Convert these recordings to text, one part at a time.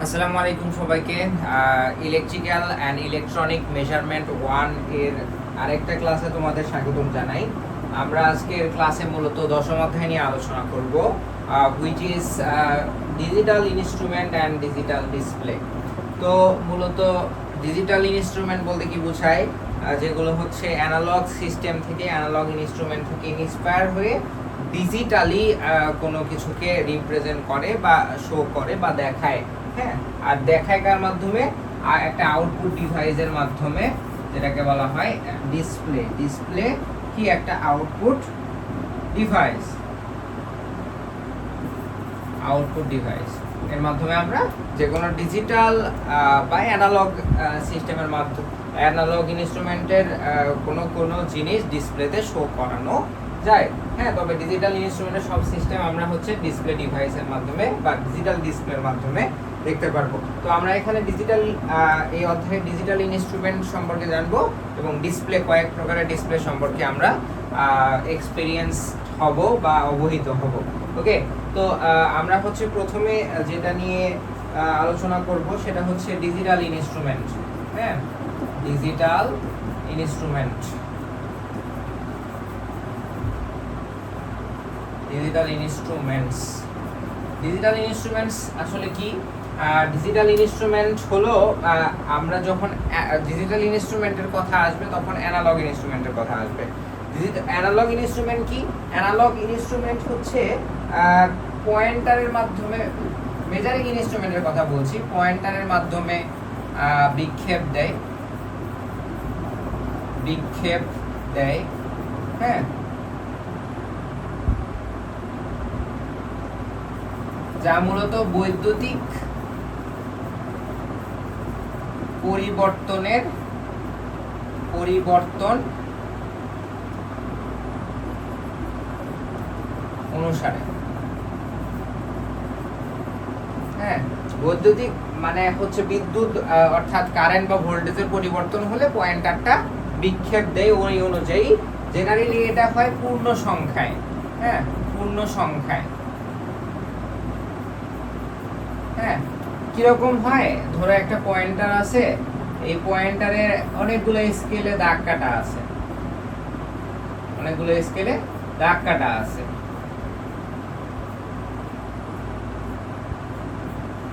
আসসালামু আলাইকুম সবাইকে। ইলেকট্রিক্যাল অ্যান্ড ইলেকট্রনিক মেজারমেন্ট 1 এর আরেকটা ক্লাসে তোমাদের স্বাগতম জানাই। আমরা আজকের ক্লাসে মূলত দশম অধ্যায় নিয়ে আলোচনা করব, which is digital instrument and digital display. তো মূলত ডিজিটাল ইনস্ট্রুমেন্ট বলতে কি বোঝায়? যেগুলো হচ্ছে অ্যানালগ সিস্টেম থেকে, অ্যানালগ ইনস্ট্রুমেন্ট থেকে ইন্সপায়ার হয়ে ডিজিটালি কোনো কিছুকে রিপ্রেজেন্ট করে বা শো করে বা দেখায়। হ্যাঁ, আর দেখায় কার মাধ্যমে? আর একটা আউটপুট ডিভাইসের মাধ্যমে, যেটাকে বলা হয় ডিসপ্লে। ডিসপ্লে কি? একটা আউটপুট ডিভাইস। আউটপুট ডিভাইস এর মাধ্যমে আমরা যে কোনো ডিজিটাল বা অ্যানালগ সিস্টেমের মাধ্যমে, অ্যানালগ ইনস্ট্রুমেন্টের কোনো জিনিস ডিসপ্লেতে শো করানো যায়। হ্যাঁ, তবে ডিজিটাল ইনস্ট্রুমেন্টের সব সিস্টেম আমরা হচ্ছে ডিসপ্লে ডিভাইসের মাধ্যমে বা ডিজিটাল ডিসপ্লের মাধ্যমে দেখতে পারবো। তো আমরা এখানে ডিজিটাল এই অধ্যায়ে ডিজিটাল ইনস্ট্রুমেন্ট সম্পর্কে জানবো এবং ডিসপ্লে, কয়েক প্রকারের ডিসপ্লে সম্পর্কে আমরা এক্সপেরিয়েন্স হব বা অবহিত হব। ওকে, তো আমরা হচ্ছে প্রথমে যেটা নিয়ে আলোচনা করব সেটা হচ্ছে ডিজিটাল ইনস্ট্রুমেন্ট। হ্যাঁ, digital instrument. Digital instruments. Digital instruments আসলে কি? ডিজিটাল ইনস্ট্রুমেন্ট হলো, আমরা যখন ডিজিটাল ইনস্ট্রুমেন্টের কথা আসবে তখন অ্যানালগ ইনস্ট্রুমেন্টের কথা আসবে। অ্যানালগ ইনস্ট্রুমেন্ট কি? অ্যানালগ ইনস্ট্রুমেন্ট হচ্ছে পয়েন্টারের মাধ্যমে, মেজারিং ইনস্ট্রুমেন্টের কথা বলছি, পয়েন্টারের মাধ্যমে বিক্ষেপ দেয়, বিক্ষেপ দেয়। হ্যাঁ, যা মূলত বৈদ্যুতিক পরিবর্তন অনুসারে। হ্যাঁ, বৈদ্যুতিক মানে হচ্ছে বিদ্যুৎ, অর্থাৎ কারেন্ট বা ভোল্টেজের পরিবর্তন হলে পয়েন্টারটা বিক্ষেপ দেয় ওই অনুযায়ী। জেনারেলি এটা হয় পূর্ণ সংখ্যায়। হ্যাঁ, পূর্ণ সংখ্যায়। হ্যাঁ, কিরকম হয়? ধরো একটা পয়েন্টার আছে, এই পয়েন্টারে অনেকগুলো স্কেলে দাগ কাটা আছে, অনেকগুলো স্কেলে দাগ কাটা আছে,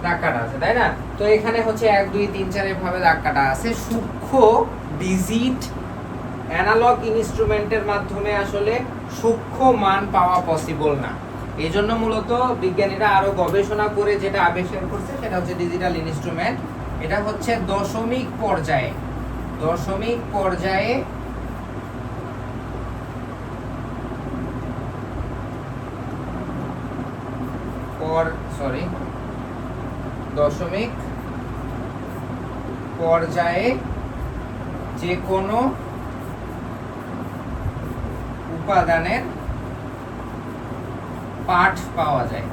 দাগ কাটা আছে, তাই না? তো এখানে হচ্ছে 1 2 3 4 এভাবে দাগ কাটা আছে। সূক্ষ্ম ডিজিট অ্যানালগ ইনস্ট্রুমেন্টের মাধ্যমে আসলে সূক্ষ্ম মান পাওয়া পসিবল না। এই জন্য মূলত বিজ্ঞানীরা আরো গবেষণা করে যেটা আবিষ্কার করছে সেটা হচ্ছে ডিজিটাল ইনস্ট্রুমেন্ট। এটা হচ্ছে দশমিক পর্যায়ে, দশমিক পর্যায়ে দশমিক পর্যায়ে যে কোনো উপাদানের পাঠ পাওয়া যায়,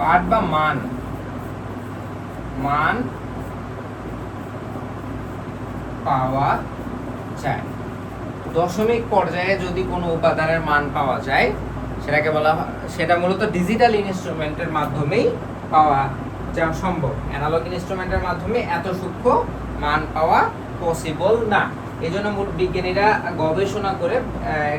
পাঠ বা মান পাওয়া যায়। দশমিক পর্যায়ে যদি কোনো উপাদানের মান পাওয়া যায় সেটাকে বলা হয়, সেটা মূলত ডিজিটাল ইনস্ট্রুমেন্টের মাধ্যমেই পাওয়া যা সম্ভব। অ্যানালগ ইনস্ট্রুমেন্টের মাধ্যমে এত সূক্ষ্ম মান পাওয়া পসিবল না। এই জন্য মূল বিজ্ঞানীরা গবেষণা করে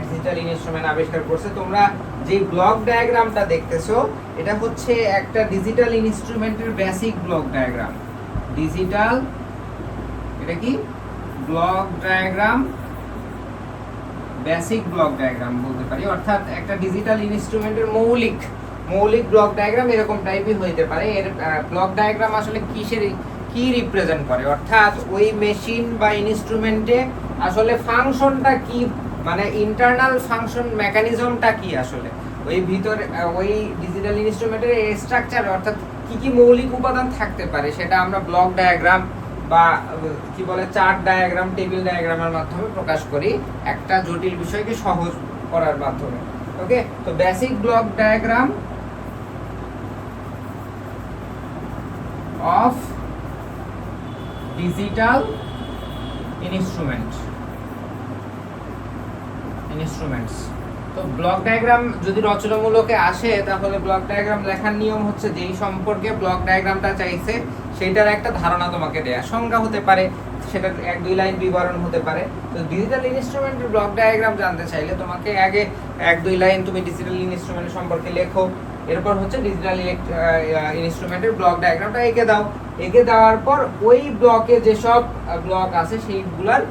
ডিজিটাল ইনস্ট্রুমেন্ট আবিষ্কার করছে। তোমরা যে ব্লক ডায়াগ্রামটা দেখতেছো এটা হচ্ছে একটা ডিজিটাল ইনস্ট্রুমেন্টের বেসিক ব্লক ডায়াগ্রাম। ডিজিটাল, এটা কি? Block diagram, basic block diagram বলতে পারি। অর্থাৎ একটা ডিজিটাল ইনস্ট্রুমেন্টের মৌলিক ব্লক ডায়াগ্রাম এরকম টাইপই হইতে পারে। এর ব্লক ডায়াগ্রাম আসলে কি রিপ্রেজেন্ট করে, অর্থাৎ ওই মেশিন বা ইনস্ট্রুমেন্টে আসলে ফাংশনটা কি, মানে ইন্টারনাল ফাংশন মেকানিজমটা কি, আসলে ওই ভিতরে ওই ডিজিটাল ইনস্ট্রুমেন্টের স্ট্রাকচার, অর্থাৎ কি মৌলিক উপাদান থাকতে পারে সেটা আমরা ব্লক ডায়াগ্রাম বা কি বলে চার্ট ডায়াগ্রাম, টেবিল ডায়াগ্রামের মাধ্যমে প্রকাশ করি, একটা জটিল বিষয়কে সহজ করার মাধ্যমে। ওকে, তো basic block diagram of digital instruments. তো ব্লক ডায়াগ্রাম যদি রচনামূলকে আসে তাহলে ব্লক ডায়াগ্রাম লেখার নিয়ম হচ্ছে যেই সম্পর্কে ব্লক ডায়াগ্রামটা চাইছে সেটার একটা ধারণা তোমাকে দেয়া, সংজ্ঞা হতে পারে, সেটা 1-2 লাইন বিবরণ হতে পারে। তো ডিজিটাল ইনস্ট্রুমেন্টের ব্লক ডায়াগ্রাম জানতে চাইলে তোমাকে আগে 1-2 লাইন তুমি ডিজিটাল ইনস্ট্রুমেন্ট সম্পর্কে লেখো, এরপর হচ্ছে ডিজিটাল ইনস্ট্রুমেন্টের ব্লক ডায়াগ্রামটা এঁকে দাও। এঁকে দেওয়ার পর ওই ব্লকে যেসব ব্লক আছে সেইগুলার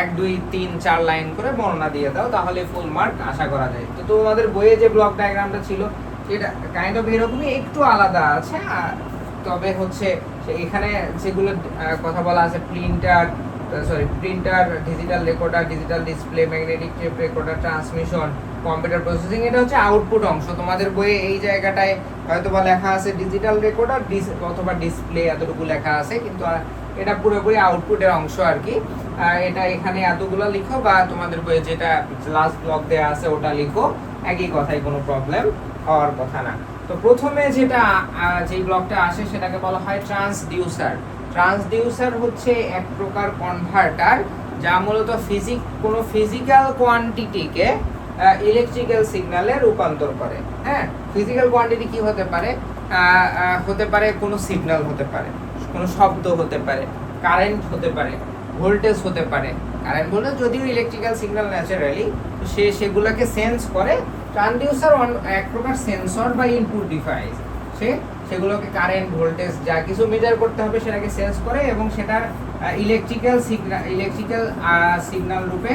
1-2-3-4 লাইন করে বর্ণনা দিয়ে দাও, তাহলে ফুল মার্ক আশা করা যায়। তো তোমাদের বইয়ে যে ব্লক ডায়াগ্রামটা ছিল সেটা কাইন্ড অফ এরকমই, একটু আলাদা আছে। তবে হচ্ছে এখানে যেগুলো কথা বলা আছে printer, digital recorder, digital display, magnetic tape recorder, transmission, computer processing, এটা হচ্ছে আউটপুট অংশ। তোমাদের বইয়ে এই জায়গাটায় হয়তো বা লেখা আছে ডিজিটাল রেকর্ডার অথবা ডিসপ্লে, এতটুকু লেখা আছে, কিন্তু এটা পুরোপুরি আউটপুটের অংশ আর কি। এটা এখানে এতগুলো লিখো, বা তোমাদের বইয়ে যেটা লাস্ট ব্লক দেওয়া আছে ওটা লিখো, একই কথাই, কোনো প্রবলেম হওয়ার কথা না। তো প্রথমে যেই ব্লকটা আসে সেটাকে বলা হয় ট্রান্সডিউসার। ট্রান্সডিউসার হচ্ছে এক প্রকার কনভার্টার যা মূলত কোনো ফিজিক্যাল কোয়ান্টিটিকে ইলেকট্রিক্যাল সিগন্যালে রূপান্তর করে। হ্যাঁ, ফিজিক্যাল কোয়ান্টিটি কি হতে পারে? হতে পারে কোনো সিগন্যাল, হতে পারে কোনো শব্দ, হতে পারে কারেন্ট, হতে পারে ভোল্টেজ, হতে পারে কারেন্ট ভোল্টেজ, যদিও ইলেকট্রিক্যাল সিগন্যাল ন্যাচারালি, তো সেগুলোকে সেন্স করে। ট্রান্সডিউসার এক প্রকার সেন্সর বা ইনপুট ডিভাইস, সেগুলোকে কারেন্ট ভোল্টেজ যা কিছু মেজার করতে হবে সেটাকে সেন্স করে এবং সেটার ইলেকট্রিক্যাল সিগন্যাল রূপে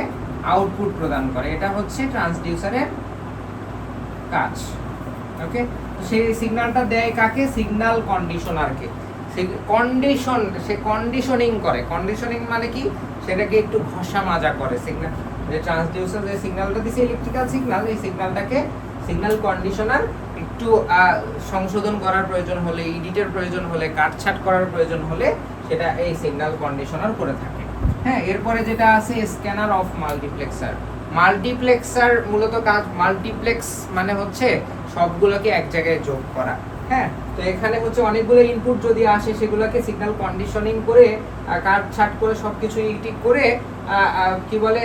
আউটপুট প্রদান করে। এটা হচ্ছে ট্রান্সডিউসারের কাজ। ওকে, তো সেই সিগন্যালটা দেয় কাকে? সিগন্যাল কন্ডিশনারকে। সে কন্ডিশনিং করে। কন্ডিশনিং মানে কি? সেটাকে একটু ঘষা মাজা করে। সিগন্যাল যে ট্রান্সডিউসার যে সিগন্যালটা দিছে ইলেকট্রিক্যাল সিগন্যাল, এই সিগন্যালটাকে সিগন্যাল কন্ডিশনার একটু সংশোধন করার প্রয়োজন হলে, এডিটের প্রয়োজন হলে, কাটছাট করার প্রয়োজন হলে সেটা এই সিগন্যাল কন্ডিশনার করে থাকে। হ্যাঁ, এরপরে যেটা আছে স্ক্যানার অফ মাল্টিপ্লেক্সার। মাল্টিপ্লেক্সার মূলত কাজ, মাল্টিপ্লেক্স মানে হচ্ছে সবগুলোকে এক জায়গায় যোগ করা। হ্যাঁ, তো এখানে হচ্ছে অনেকগুলো ইনপুট যদি আসে সেগুলোকে সিগন্যাল কন্ডিশনিং করে কাটছাট করে সবকিছু ঠিক করে কি বলে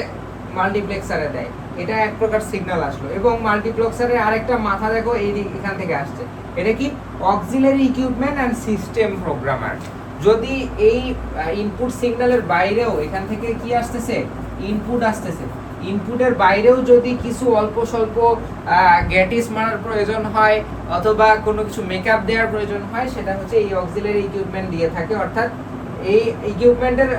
মাল্টিপ্লেক্সারে দেয়। এটা এক প্রকার সিগন্যাল আসলো। এবং মাল্টিপ্লেক্সারের আরেকটা মাথা দেখো এখান থেকে আসছে, এটা কি? Auxiliary equipment and system programmer. যদি এই ইনপুট সিগন্যালের বাইরেও এখান থেকে কি আসতেছে? ইনপুট আসতেছে। ইনপুটের বাইরেও যদি কিছু অল্প স্বল্প গ্যাটিস মারার প্রয়োজন হয় অথবা কোনো কিছু মেকআপ দেওয়ার প্রয়োজন হয়, সেটা হচ্ছে এই অক্সিলারি ইকুইপমেন্ট দিয়ে থাকে। অর্থাৎ এই ইকুইপমেন্টের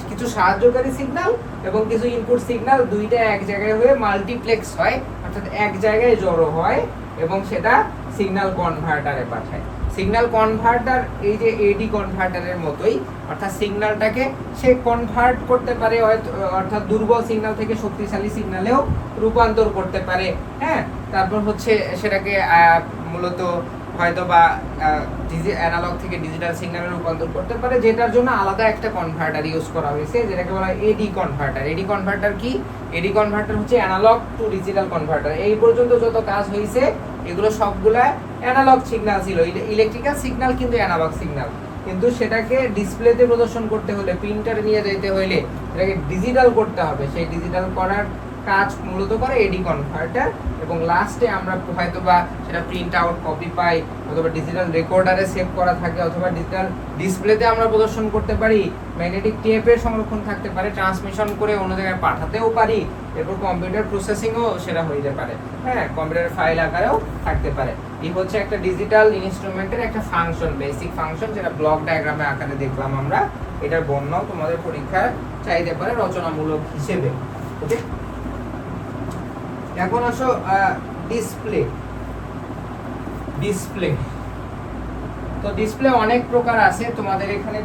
কিছু সাহায্যকারী সিগন্যাল এবং কিছু ইনপুট সিগন্যাল দুইটা এক জায়গায় হয়ে মাল্টিপ্লেক্স হয়, অর্থাৎ এক জায়গায় জড়ো হয় এবং সেটা সিগন্যাল কনভার্টারে পাঠায়। সিগন্যাল কনভার্টার এই যে এডি কনভার্টারের মতোই, অর্থাৎ সিগন্যালটাকে সে কনভার্ট করতে পারে, অর্থাৎ দুর্বল সিগন্যাল থেকে শক্তিশালী সিগন্যালেও রূপান্তর করতে পারে। হ্যাঁ, তারপর হচ্ছে সেটাকে মূলত হয়তো বা অ্যানালগ থেকে ডিজিটাল সিগন্যালে রূপান্তর করতে পারে, যেটার জন্য আলাদা একটা কনভার্টার ইউজ করা হয়েছে, যেটাকে বলা হয় এডি কনভার্টার। এডি কনভার্টার কি? এডি কনভার্টার হচ্ছে অ্যানালগ টু ডিজিটাল কনভার্টার। এই পর্যন্ত যত কাজ হয়েছে এগুলো সবগুলা অ্যানালগ সিগন্যাল ছিল। ইলেকট্রিক্যাল সিগন্যাল কিন্তু অ্যানালগ সিগন্যাল, কিন্তু সেটাকে ডিসপ্লেতে প্রদর্শন করতে হলে, প্রিন্টারে নিয়ে যেতে হলে সেটাকে ডিজিটাল করতে হবে। সেই ডিজিটাল করার কাজ মূলত করে এডি কনভার্টার। এবং লাস্টে আমরা হয়তো বা সেটা প্রিন্ট আউট কপি পাই, অথবা ডিজিটাল রেকর্ডারে সেভ করা থাকে, অথবা ডিজিটাল ডিসপ্লেতে আমরা প্রদর্শন করতে পারি, ম্যাগনেটিক টেপে সংরক্ষণ থাকতে পারে, ট্রান্সমিশন করে অন্য জায়গায় পাঠাতেও পারি, এরপর কম্পিউটার প্রসেসিংও সেটা হয়ে পারে। হ্যাঁ, কম্পিউটার ফাইল আকারেও থাকতে পারে। এই হচ্ছে একটা ডিজিটাল ইনস্ট্রুমেন্টের একটা ফাংশন, বেসিক ফাংশন, যেটা ব্লক ডায়াগ্রামে আকারে দেখলাম আমরা। এটার বর্ণনাও তোমাদের পরীক্ষায় চাইতে পারে রচনামূলক হিসেবে। ওকে, এখন আসো ডিসপ্লে। তো ডিসপ্লে অনেক প্রকার আছে, তোমাদের এখানে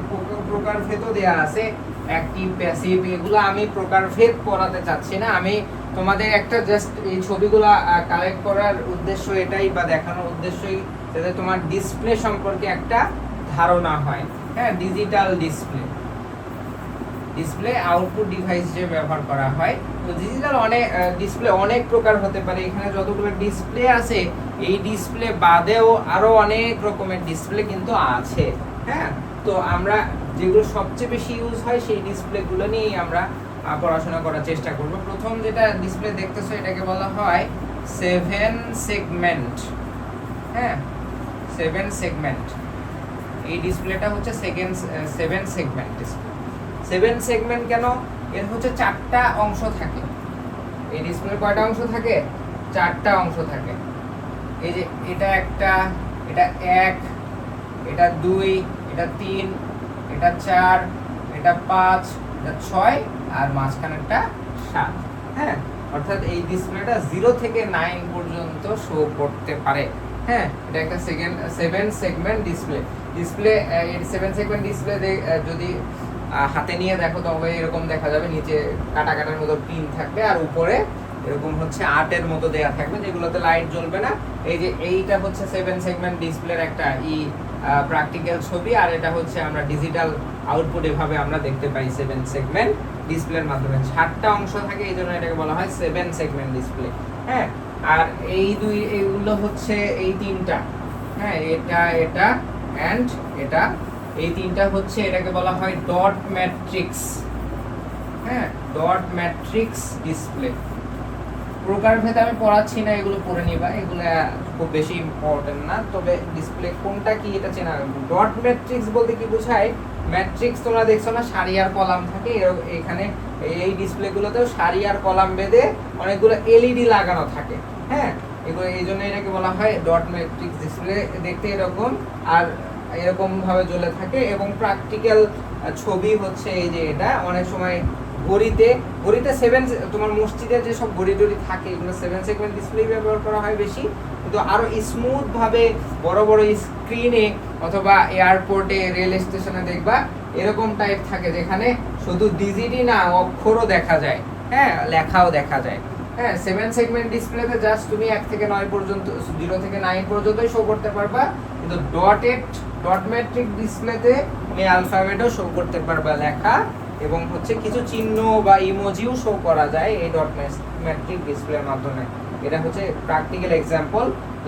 প্রকার ভেদও দেয়া আছে, অ্যাক্টিভ, প্যাসিভ। এগুলো আমি প্রকার ভেদ করাতে চাচ্ছি না, আমি তোমাদের একটা জাস্ট এই ছবিগুলো কালেক্ট করার উদ্দেশ্য এটাই, বা দেখানোর উদ্দেশ্যই, যাতে তোমার ডিসপ্লে সম্পর্কে একটা ধারণা হয়। হ্যাঁ, ডিজিটাল ডিসপ্লে আউটপুট ডিভাইস যে ব্যবহার করা হয়। তো ডিজিটাল ডিসপ্লে অনেক প্রকার হতে পারে। এখানে যতগুলো ডিসপ্লে আছে, এই ডিসপ্লে বাদেও আরো অনেক রকমের ডিসপ্লে কিন্তু আছে। হ্যাঁ, তো আমরা যেগুলো সবচেয়ে বেশি ইউজ হয় সেই ডিসপ্লেগুলো নিয়েই আমরা পড়াশোনা করার চেষ্টা করব। প্রথম যেটা ডিসপ্লে দেখতেছো এটাকে বলা হয় 7 সেগমেন্ট, হ্যাঁ 7 সেগমেন্ট। এই ডিসপ্লেটা হচ্ছে 7 সেগমেন্ট ডিসপ্লে। 7 সেগমেন্ট কেন? এর হচ্ছে 4টা অংশ থাকে। এই ডিসপ্লে কয়টা অংশ থাকে? 4টা অংশ থাকে। এই যে এটা একটা, এটা 1, এটা 2, এটা 3, এটা 4, এটা 5, এটা 6 আর মাঝখানেরটা 7। হ্যাঁ, অর্থাৎ এই ডিসপ্লেটা 0 থেকে 9 পর্যন্ত শো করতে পারে। হ্যাঁ, এটা একটা 7 সেগমেন্ট ডিসপ্লে। ডিসপ্লে এই 7 সেগমেন্ট ডিসপ্লে যদি হাতে নিয়ে দেখো তবে এরকম দেখা যাবে, নিচে কাটা কাটার মতো পিন থাকবে আর উপরে এরকম হচ্ছে 8-এর মতো দেয়া থাকবে, যেগুলোতে লাইট জ্বলবে না। এই যে এইটা হচ্ছে 7 সেগমেন্ট ডিসপ্লের একটা প্র্যাকটিক্যাল ছবি, আর এটা হচ্ছে আমরা ডিজিটাল আউটপুট এভাবে আমরা দেখতে পাই 7 সেগমেন্ট ডিসপ্লের মাধ্যমে। 7টা অংশ থাকে, এই জন্য এটাকে বলা হয় 7 সেগমেন্ট ডিসপ্লে। হ্যাঁ, আর এইগুলো হচ্ছে এই 3টা, হ্যাঁ এটা এটা অ্যান্ড এটা, এই 3টা হচ্ছে এটাকে বলা হয় ডট ম্যাট্রিক্স। হ্যাঁ, ডট ম্যাট্রিক্স ডিসপ্লে। প্রকার ভেদে আমি পড়াচ্ছি না, এগুলো পড়ে নিবা, এগুলো খুব বেশি ইম্পর্টেন্ট না। তবে ডিসপ্লে কোনটা কি এটা চেনা। ডট ম্যাট্রিক্স বলতে কি বোঝায়? ম্যাট্রিক্স তোমরা দেখছো না, সারি আর কলাম থাকে, এখানে এই ডিসপ্লেগুলোতেও সারি আর কলাম বেঁধে অনেকগুলো এলইডি লাগানো থাকে। হ্যাঁ, এগুলো এই জন্য এটাকে বলা হয় ডট ম্যাট্রিক্স ডিসপ্লে। দেখতে এরকম আর এরকম ভাবে জ্বলে থাকে, এবং প্র্যাকটিক্যাল ছবি হচ্ছে এই যে এটা। অনেক সময় ঘড়িতে 7 তোমার মসজিদে যে সব ঘড়ি টড়ি থাকে এগুলো 7 সেগমেন্ট ডিসপ্লে ব্যবহার করা হয় বেশি, কিন্তু আরো স্মুথ ভাবে বড় বড় স্ক্রিনে অথবা এয়ারপোর্টে, রেল স্টেশনে দেখবা এরকম টাইপ থাকে, যেখানে শুধু ডিজিটই না অক্ষরও দেখা যায়, হ্যাঁ লেখাও দেখা যায়। হ্যাঁ, 7 সেগমেন্ট ডিসপ্লেতে জাস্ট তুমি 1 থেকে 9 পর্যন্ত, 0 থেকে 9 পর্যন্তই শো করতে পারবা, কিন্তু ডট ম্যাট্রিক ডিসপ্লেতে তুমি অ্যালফাবেটও শো করতে পারবা, লেখা এবং হচ্ছে কিছু চিহ্ন বা ইমোজিও শো করা যায় এই ডট ম্যাট্রিক ডিসপ্লের মাধ্যমে। এটা হচ্ছে প্র্যাকটিক্যাল এক্সাম্পল।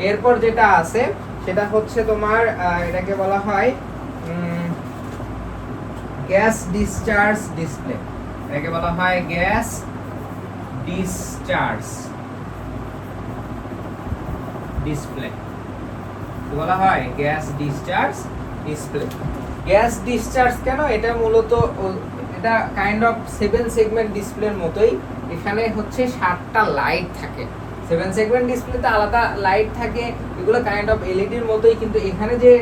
এরপর যেটা আছে সেটা হচ্ছে তোমার এটাকে বলা হয় গ্যাস ডিসচার্জ ডিসপ্লে। এটাকে বলা হয় গ্যাস ডিসচার্জ ডিসপ্লে, বলা হয় gas discharge display. Gas discharge কেন? এটা মূলত এটা কাইন্ড অফ 7 সেগমেন্ট ডিসপ্লের মতোই। এখানে হচ্ছে 7টা লাইট থাকে। 7 সেগমেন্ট ডিসপ্লেতে আলাদা লাইট থাকে, এগুলো কাইন্ড অফ এলইডির মতোই, কিন্তু এখানে যে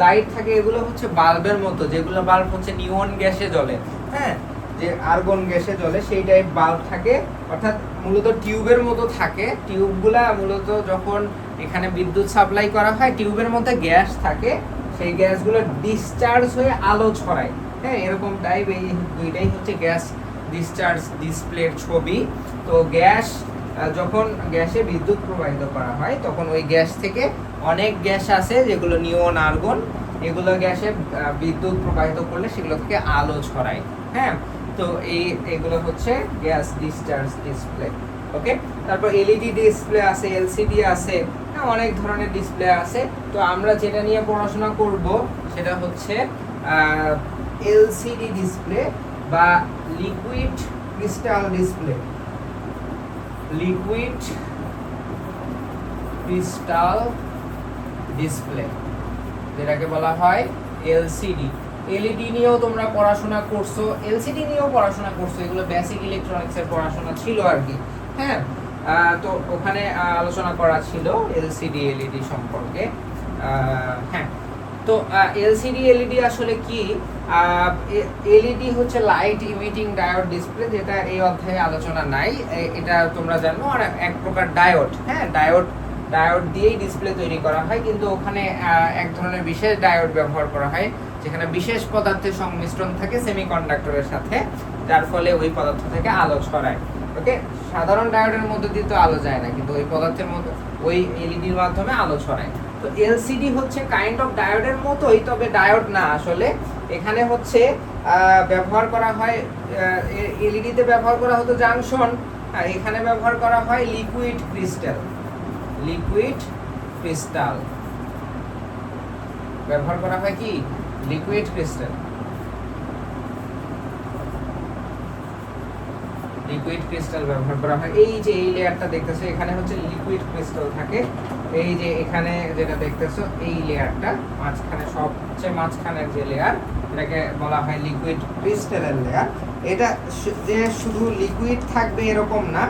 লাইট থাকে এগুলো হচ্ছে বাল্বের মতো, যেগুলো বাল্ব হচ্ছে নিয়ন গ্যাসে জ্বলে, হ্যাঁ যে আর্গন গ্যাসে জ্বলে সেই টাইপ বাল্ব থাকে, অর্থাৎ মূলত টিউবের মতো থাকে। টিউবগুলা মূলত যখন এখানে বিদ্যুৎ সাপ্লাই করা হয়, টিউবের মধ্যে গ্যাস থাকে, সেই গ্যাসগুলো ডিসচার্জ হয়ে আলো ছড়ায়। হ্যাঁ, এরকম টাইপ এই দুইটাই হচ্ছে গ্যাস ডিসচার্জ ডিসপ্লের ছবি। তো গ্যাস যখন গ্যাসে বিদ্যুৎ প্রবাহিত করা হয় তখন ওই গ্যাস থেকে অনেক গ্যাস আছে যেগুলো নিয়ন আর্গন, এগুলো গ্যাসে বিদ্যুৎ প্রবাহিত করলে সেগুলো থেকে আলো ছড়ায়। হ্যাঁ, তো এগুলো হচ্ছে গ্যাস ডিসচার্জ ডিসপ্লে। ওকে, তারপর এলইডি ডিসপ্লে আছে, এলসিডি আছে, অনেক ধরনের ডিসপ্লে আছে। তো আমরা যেটা নিয়ে পড়াশোনা করব সেটা হচ্ছে এলসিডি ডিসপ্লে বা liquid crystal display. Liquid crystal display যেটাকে বলা হয় এলসিডি। এলইডি নিয়েও তোমরা পড়াশোনা করছো, এলসিডি নিয়েও পড়াশোনা করছো, এগুলো বেসিক ইলেকট্রনিক্সের পড়াশোনা ছিল আর কি। হ্যাঁ, তো ওখানে আলোচনা করা ছিল এলসিডি এলইডি সম্পর্কে। হ্যাঁ, তো এলসিডি এলইডি আসলে কি? এলইডি হচ্ছে লাইট ইমিটিং ডায়োড ডিসপ্লে, যেটা এই অধ্যায়ে আলোচনা নাই, এটা তোমরা জানো। আর এক প্রকার ডায়োড, হ্যাঁ ডায়োড দিয়েই ডিসপ্লে তৈরি করা হয়, কিন্তু ওখানে এক ধরনের বিশেষ ডায়োড ব্যবহার করা হয় যেখানে বিশেষ পদার্থের সংমিশ্রণ থাকে সেমিকন্ডাক্টরের সাথে, যার ফলে ওই পদার্থ থেকে আলো ছড়ায়। ওকে, সাধারণ ডায়োডের মধ্যে দিয়ে তো আলো যায় না, কিন্তু ওই পদার্থের মধ্যে ওই এলইডির মাধ্যমে আলো ছড়ায়। তো এলসিডি হচ্ছে কাইন্ড অফ ডায়োডের মতোই, তবে ডায়োড না আসলে। এখানে হচ্ছে ব্যবহার করা হয়, এলইডিতে ব্যবহার করা হতো জাংশন, এখানে ব্যবহার করা হয় লিকুইড ক্রিস্টাল। লিকুইড ক্রিস্টাল ব্যবহার করা হয় কি? Liquid crystal. লিকুইড ক্রিস্টাল ব্যবহার করা হয়। এই যে এই লেয়ারটা দেখতেছো এখানে হচ্ছে লিকুইড ক্রিস্টাল থাকে। এই যে এখানে যেটা দেখতেছো এই লেয়ারটা মাঝখানে, সবচেয়ে মাঝখানের যে লেয়ার, এটাকে বলা হয় লিকুইড ক্রিস্টালের লেয়ার। এটা যে শুধু লিকুইড থাকবে এরকম না,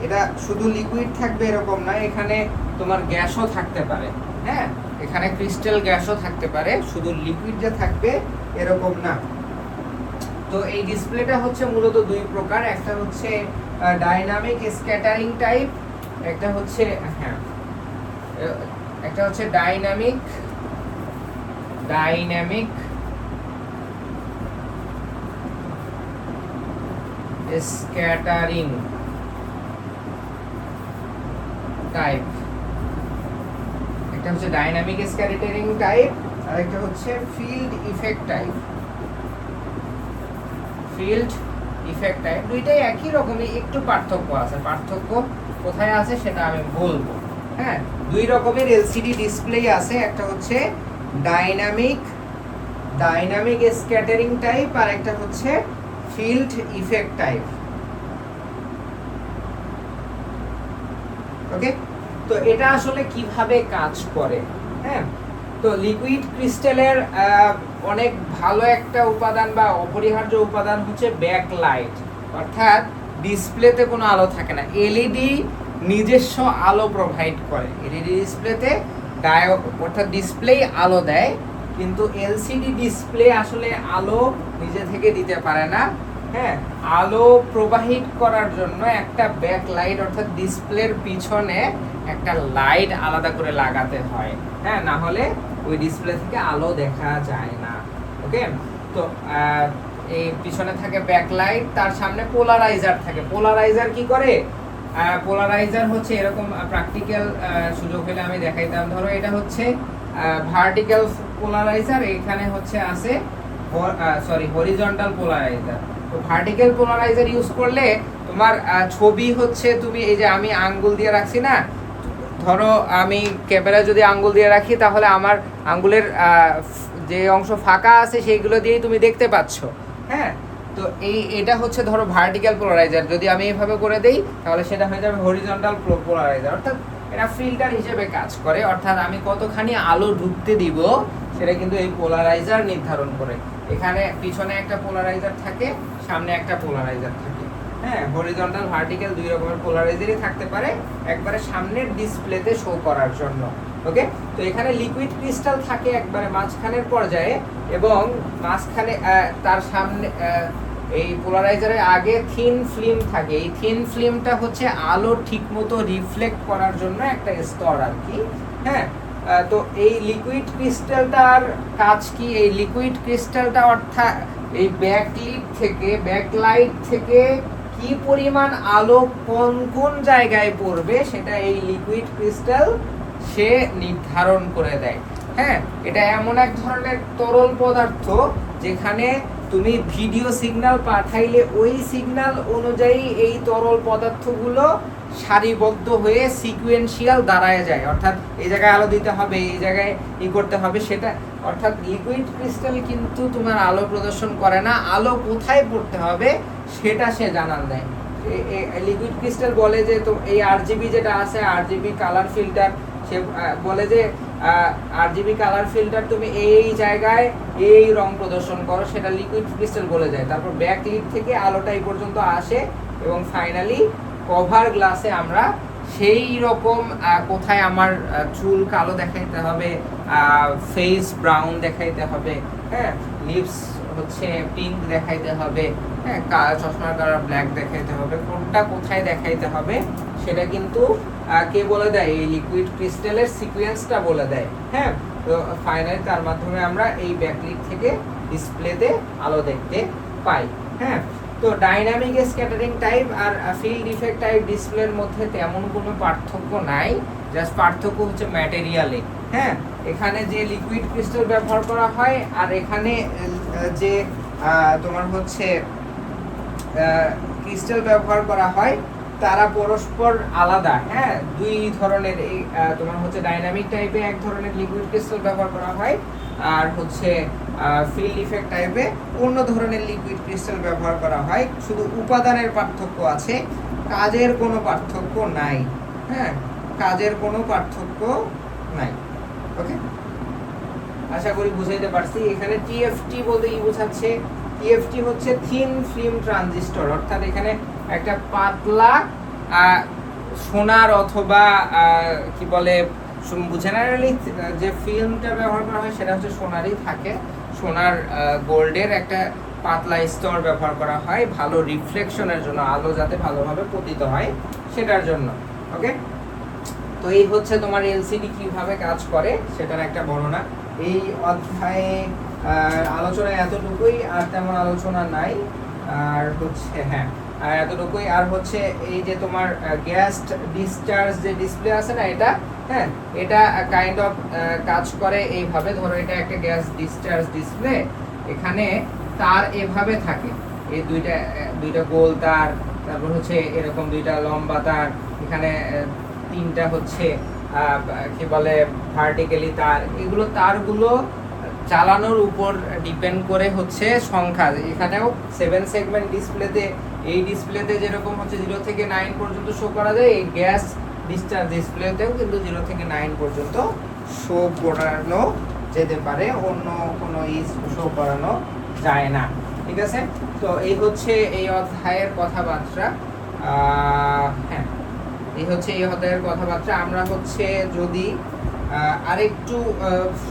এটা শুধু লিকুইড থাকবে এরকম না, এখানে তোমার গ্যাসও থাকতে পারে। হ্যাঁ, এখানে ক্রিস্টাল গ্যাসও থাকতে পারে, শুধু লিকুইড যে থাকবে এরকম না। তো এই ডিসপ্লেটা হচ্ছে মূলত দুই প্রকার, একটা হচ্ছে ডাইনামিক স্ক্যাটারিং টাইপ, একটা হচ্ছে ডাইনামিক স্ক্যাটারিং টাইপ, একটা হচ্ছে ডাইনামিক স্ক্যাটারিং টাইপ আর একটা হচ্ছে field effect type. Field effect type দুইটাই একই রকমই, একটু পার্থক্য আছে। পার্থক্য কোথায় আছে সেটা আমি বলবো। হ্যাঁ, দুই রকমের এলসিডি ডিসপ্লে আছে, একটা হচ্ছে ডাইনামিক স্ক্যাটারিং টাইপ আর একটা হচ্ছে ফিল্ড ইফেক্ট টাইপ। ওকে, তো এটা আসলে কিভাবে কাজ করে? হ্যাঁ, তো লিকুইড ক্রিস্টালের অনেক ভালো একটা উপাদান বা অপরিহার্য উপাদান হচ্ছে ব্যাকলাইট, অর্থাৎ ডিসপ্লেতে কোনো আলো থাকে না, এলইডি নিজস্ব আলো প্রোভাইড করে। এলইডি ডিসপ্লেতে অর্থাৎ ডিসপ্লেই আলো দেয়, কিন্তু এলসিডি ডিসপ্লে আসলে আলো নিজে থেকে দিতে পারে না। হ্যাঁ, আলো প্রবাহিত করার জন্য একটা ব্যাকলাইট অর্থাৎ ডিসপ্লের পিছনে একটা লাইট আলাদা করে লাগাতে হয়। হ্যাঁ, না হলে ওই ডিসপ্লে থেকে আলো দেখা যায় না। ওকে, তো এই পিছনে থাকে ব্যাকলাইট, তার সামনে পোলারাইজার থাকে। পোলারাইজার কি করে? পোলারাইজার হচ্ছে এরকম, প্র্যাকটিক্যাল সুযোগ হলে আমি দেখাইতাম। ধরো এটা হচ্ছে ভার্টিক্যাল পোলারাইজার, এখানে হচ্ছে আছে হরিজন্টাল পোলারাইজার। তো ভার্টিক্যাল পোলারাইজার ইউজ করলে তোমার ছবি হচ্ছে, তুমি এই যে আমি আঙ্গুল দিয়ে রাখছি না, ধরো আমি ক্যামেরা যদি আঙ্গুল দিয়ে রাখি তাহলে আমার আঙ্গুলের যে অংশ ফাঁকা আছে সেইগুলো দিয়েই তুমি দেখতে পাচ্ছ। হ্যাঁ, তো এটা হচ্ছে ধরো ভার্টিক্যাল পোলারাইজার। যদি আমি এইভাবে করে দেই তাহলে সেটা হয়ে যাবে হরিজন্টাল পোলারাইজার, অর্থাৎ এটা ফিল্টার হিসেবে কাজ করে। অর্থাৎ আমি কতখানি আলো ঢুকতে দিব সেটা কিন্তু এই পোলারাইজার নির্ধারণ করে। এখানে পিছনে একটা পোলারাইজার থাকে, সামনে একটা পোলারাইজার থাকে। হ্যাঁ, হরিজন্টাল ভার্টিক্যাল দুই রকমের পোলারাইজারই থাকতে পারে, একবারে সামনের ডিসপ্লেতে শো করার জন্য। ওকে, তো এখানে লিকুইড ক্রিস্টাল থাকে একবারে মাঝখানের পর্যায়ে, এবং মাঝখানে তার সামনে এই পোলারাইজারের আগে থিন ফিল্ম থাকে। এই থিন ফিল্মটা হচ্ছে আলো ঠিকমতো রিফ্লেক্ট করার জন্য একটা স্তর আর কি। হ্যাঁ, তো এই লিকুইড ক্রিস্টালটার কাজ কি? এই লিকুইড ক্রিস্টালটা অর্থাৎ এই ব্যাকলাইট থেকে কি পরিমাণ আলো কোন জায়গায় পড়বে সেটা এই লিকুইড ক্রিস্টাল সে নির্ধারণ করে দেয়। হ্যাঁ, এটা এমন এক ধরনের তরল পদার্থ যেখানে তুমি ভিডিও সিগন্যাল পাঠাইলে ওই সিগন্যাল অনুযায়ী এই তরল পদার্থগুলো সারিবদ্ধ হয়ে সিকুয়েন্সিয়াল দাঁড়ায় যায়। অর্থাৎ এই জায়গায় আলো দিতে হবে, এই জায়গায় করতে হবে সেটা। অর্থাৎ লিকুইড ক্রিস্টাল কিন্তু তোমার আলো প্রদর্শন করে না, আলো কোথায় পড়তে হবে সেটা সে জানান দেয়। লিকুইড ক্রিস্টাল বলে যে তো এই আরজিবি যেটা আছে, আরজিবি কালার ফিল্টার, সে বলে যে আরজিবি কালার ফিল্টার তুমি এই জায়গায় এই রং প্রদর্শন করো, সেটা লিকুইড ক্রিস্টাল বলে যায়। তারপর ব্যাকলিট থেকে আলোটা এই পর্যন্ত আসে এবং ফাইনালি কভার গ্লাসে আমরা সেই রকম কোথায় আমার চুল কালো দেখাইতে হবে, ফেস ব্রাউন দেখাইতে হবে, হ্যাঁ, লিপস হচ্ছে পিঙ্ক দেখাইতে হবে, হ্যাঁ, চশমার কালার ব্ল্যাক দেখাইতে হবে, কোনটা কোথায় দেখাইতে হবে সেটা কিন্তু কে বলে দেয়? এই লিকুইড ক্রিস্টালের সিকোয়েন্সটা বলে দেয়। হ্যাঁ, তো ফাইনালি তার মাধ্যমে আমরা এই ব্যাকলিট থেকে ডিসপ্লেতে আলো দেখতে পাই। হ্যাঁ, তো ডাইনামিক স্ক্যাটারিং টাইপ আর ফিল্ড ইফেক্ট টাইপ ডিসপ্লের মধ্যে তেমন কোনো পার্থক্য নাই, জাস্ট পার্থক্য হচ্ছে ম্যাটেরিয়ালে। হ্যাঁ, এখানে যে লিকুইড ক্রিস্টাল ব্যবহার করা হয় আর এখানে যে তোমার হচ্ছে ক্রিস্টাল ব্যবহার করা হয় তারা পরস্পর আলাদা, হ্যাঁ। দুই ধরনের, এই তোমার হচ্ছে ডাইনামিক টাইপে এক ধরনের লিকুইড ক্রিস্টাল ব্যবহার করা হয়, আর হচ্ছে ফিল্ড ইফেক্ট টাইপে অন্য ধরনের লিকুইড ক্রিস্টাল ব্যবহার করা হয়। শুধু উপাদানের পার্থক্য আছে, কাজের কোনো পার্থক্য নাই, হ্যাঁ, কাজের কোনো পার্থক্য নাই। ওকে, আশা করি বুঝাইতে পারছি। এখানে টিএফটি বলতে কি বোঝাচ্ছে? টিএফটি হচ্ছে থিন ফিল্ম ট্রানজিস্টর, অর্থাৎ এখানে একটা পাতলা সোনার অথবা কি বলে, জেনারেলি যে ফিল্মটা ব্যবহার করা হয় সেটা হচ্ছে সোনারই থাকে, সোনার গোল্ডের একটা পাতলা স্তর ব্যবহার করা হয় ভালো রিফ্লেকশনের জন্য, আলো যাতে ভালোভাবে পতিত হয় সেটার জন্য। ওকে, তো এই হচ্ছে তোমার এলসিডি কিভাবে কাজ করে সেটার একটা বর্ণনা। এই অধ্যায়ে আলোচনা এতটুকুই, আর তেমন আলোচনা নাই। আর হচ্ছে হ্যাঁ, আর এতটুকুই। আর হচ্ছে এই যে তোমার গ্যাস ডিসচার্জ যে ডিসপ্লে আছে না, এটা, হ্যাঁ, এটা কাইন্ড অফ কাজ করে এইভাবে। ধরো এটা একটা গ্যাস ডিসচার্জ ডিসপ্লে, এখানে তার এভাবে থাকে, এই দুইটা গোল তার, তারপর হচ্ছে এরকম দুইটা লম্বা তার, এখানে তিনটা হচ্ছে কি বলে ভার্টিক্যালি তার। এগুলো তারগুলো চালানোর উপর ডিপেন্ড করে হচ্ছে সংখ্যা। এখানেও 7 সেগমেন্ট ডিসপ্লেতে, এই ডিসপ্লেতে যেরকম হচ্ছে 0 থেকে 9 পর্যন্ত শো করা যায়, এই গ্যাস ডিসচার্জ ডিসপ্লেতেও কিন্তু 0 থেকে 9 পর্যন্ত শো করানো যেতে পারে, অন্য কোনো শো করানো যায় না। ঠিক আছে, তো এই হচ্ছে এই অধ্যায়ের কথাবার্তা। হ্যাঁ, এই হচ্ছে এই অধ্যায়ের কথাবার্তা। আমরা হচ্ছে যদি আরেকটু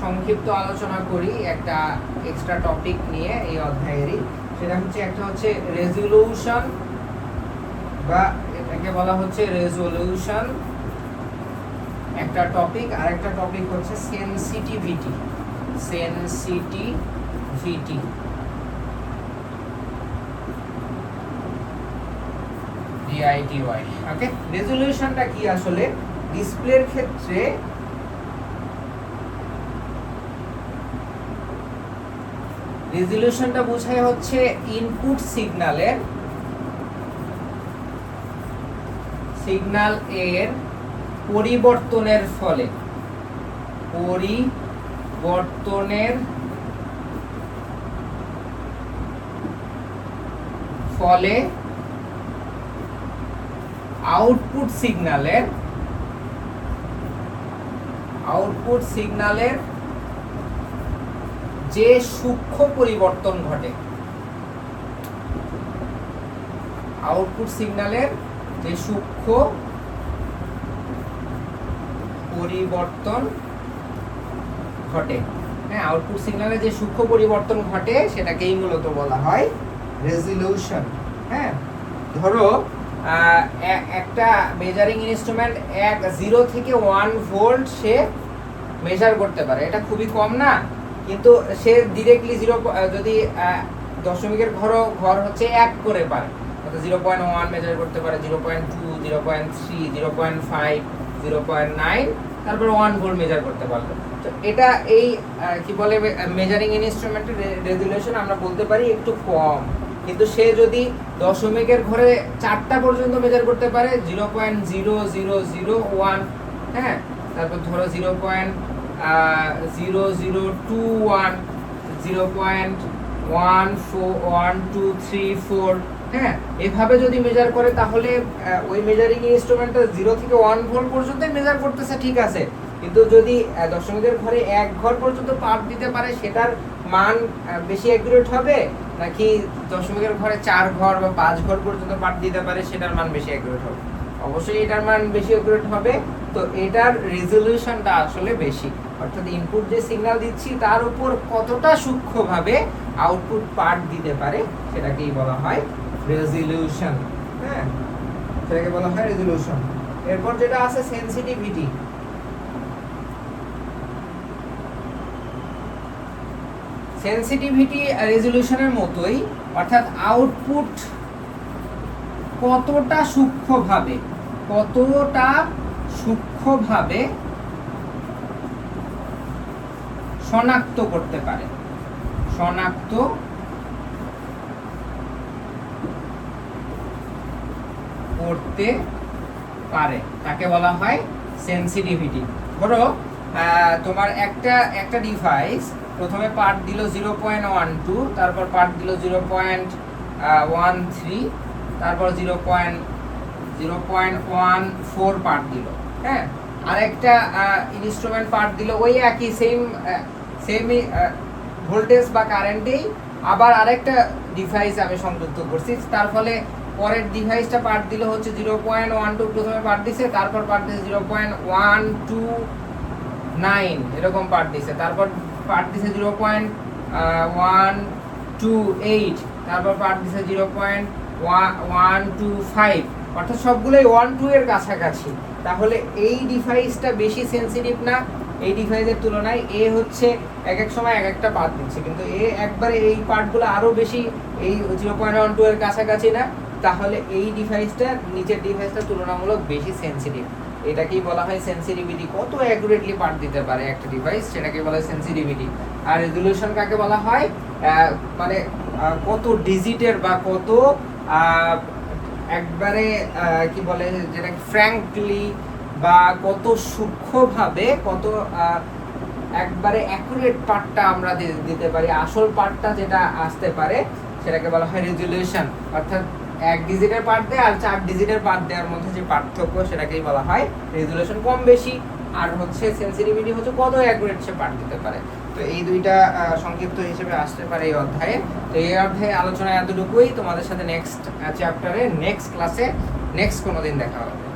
সংক্ষিপ্ত আলোচনা করি একটা এক্সট্রা টপিক নিয়ে এই অধ্যায়েরই, সেটা হচ্ছে একটা হচ্ছে রেজোলিউশন, বা এটাকে বলা হচ্ছে রেজোলিউশন একটা টপিক, আর একটা টপিক হচ্ছে সেনসিটিভিটি। Sensitivity DITY। ওকে, রেজোলিউশনটা কি আসলে? ডিসপ্লের ক্ষেত্রে রেজোলিউশনটা বোঝায় হচ্ছে ইনপুট সিগন্যাল এর পরিবর্তনের ফলে আউটপুট সিগন্যালের যে সূক্ষ্ম পরিবর্তন ঘটে, আউটপুট সিগন্যালের যে সূক্ষ্ম পরিবর্তন ঘটে, হ্যাঁ, আউটপুট সিগন্যালে যে সূক্ষ্ম পরিবর্তন ঘটে সেটাকেই মূলত বলা হয় রেজোলিউশন। হ্যাঁ, ধরো একটা মেজারিং ইনস্ট্রুমেন্ট 0 থেকে 1 ভোল্ট সে মেজার করতে পারে, এটা খুবই কম না? কিন্তু সে ডিরেক্টলি 0, যদি দশমিকের ঘর হচ্ছে 1 করে পারে, অর্থাৎ 0.1 মেজার করতে পারে, 0.2, 0.3, 0.5, 0.9, তারপর 1 ভোল্ট মেজার করতে পারলো। তো এটা এই কি বলে মেজারিং ইনস্ট্রুমেন্টের রেজোলিউশন আমরা বলতে পারি একটু কম। কিন্তু সে যদি দশমিকের ঘরে 4টা পর্যন্ত মেজার করতে পারে, 0.0001, হ্যাঁ, তারপর ধরো 0.0021, 0.141234, হ্যাঁ, এভাবে যদি মেজার করে তাহলে ওই মেজারিং ইনস্ট্রুমেন্টটা 0 থেকে 1 ভোল্ট পর্যন্ত মেজার করতেছে, ঠিক আছে। কিন্তু যদি দশমিকের ঘরে 1 ঘর পর্যন্ত পাঠ দিতে পারে, সেটার মান বেশি অ্যাকুরেট হবে, নাকি দশমিকের ঘরে 4 ঘর বা 5 ঘর পর্যন্ত পাঠ দিতে পারে সেটার মান বেশি অ্যাকুরেট হবে? অবশ্যই এটার মান বেশি অ্যাকুরেট হবে। তো এটার রেজোলিউশনটা আসলে বেশি, অর্থাৎ ইনপুট যে সিগন্যাল দিচ্ছি তার উপর কতটা সূক্ষ্মভাবে আউটপুট পাঠ দিতে পারে সেটাকেই বলা হয় রেজোলিউশন। হ্যাঁ, সেটাকে বলা হয় রেজোলিউশন। এরপর যেটা আছে সেনসিটিভিটি। সেনসিটিভিটি রেজোলিউশনের মতোই, অর্থাৎ আউটপুট কতটা সূক্ষ্মভাবে শনাক্ত করতে পারে, করতে পারে তাকে বলা হয় সেন্সিটিভিটি। ধরো তোমার একটা ডিভাইস প্রথমে পার্ট দিল 0.12, তারপর পার্ট দিল 0.13, তারপর 0.14 পার্ট দিল, হ্যাঁ। আর একটা ইনস্ট্রুমেন্ট পার্ট দিল ওই একই সেমই ভোল্টেজ বা কারেন্টেই, আবার আরেকটা ডিভাইস আমি সংযুক্ত করছি, তার ফলে পরের ডিভাইসটা পার্ট দিল হচ্ছে 0.12, প্রথমে পার্ট দিছে, তারপর পার্ট দিছে 0.129 এরকম পার্ট দিছে, তারপর পার্ট দিছে 0.128, তারপর পার্ট দিছে 0.125, অর্থাৎ সবগুলোই 1-2 এর কাছাকাছি। তাহলে এই ডিভাইসটা বেশি সেনসিটিভ না এই ডিভাইসের তুলনায়? এ হচ্ছে এক এক সময় এক একটা পার্ট দিচ্ছে, কিন্তু এ একবারে এই পার্টগুলো আরও বেশি এই 0.12 এর কাছাকাছি না, তাহলে এই ডিভাইসটা নিচের ডিভাইসটা তুলনামূলক বেশি সেনসিটিভ। এটাকেই বলা হয় সেনসিটিভিটি। কত অ্যাকুরেটলি পার্ট দিতে পারে একটা ডিভাইস, সেটাকে বলা হয় সেনসিটিভিটি। আর রেজোলিউশন কাকে বলা হয়? মানে কত ডিজিটের বা কত একবারে কি বলে যেটা ফ্র্যাঙ্কলি বা কত সূক্ষ্মভাবে কত একবারে অ্যাকুরেট পার্টটা আমরা দিতে পারি, আসল পার্টটা যেটা আসতে পারে সেটাকে বলা হয় রেজোলিউশন। অর্থাৎ 1 ডিজিটের পার্ট দেয় আর 4 ডিজিটের পার্ট দেওয়ার মধ্যে যে পার্থক্য সেটাকেই বলা হয় রেজোলিউশন, কম বেশি। আর হচ্ছে সেনসিটিভিটি হচ্ছে কত অ্যাকুরেট সে পার্ট দিতে পারে। তো এই দুইটা সংক্ষিপ্ত হিসেবে আসতে পারে এই অধ্যায়ে। তো এই অধ্যায়ে আলোচনা এতটুকুই। তোমাদের সাথে নেক্সট চ্যাপ্টারে নেক্সট ক্লাসে নেক্সট কোনো দিন দেখা হবে।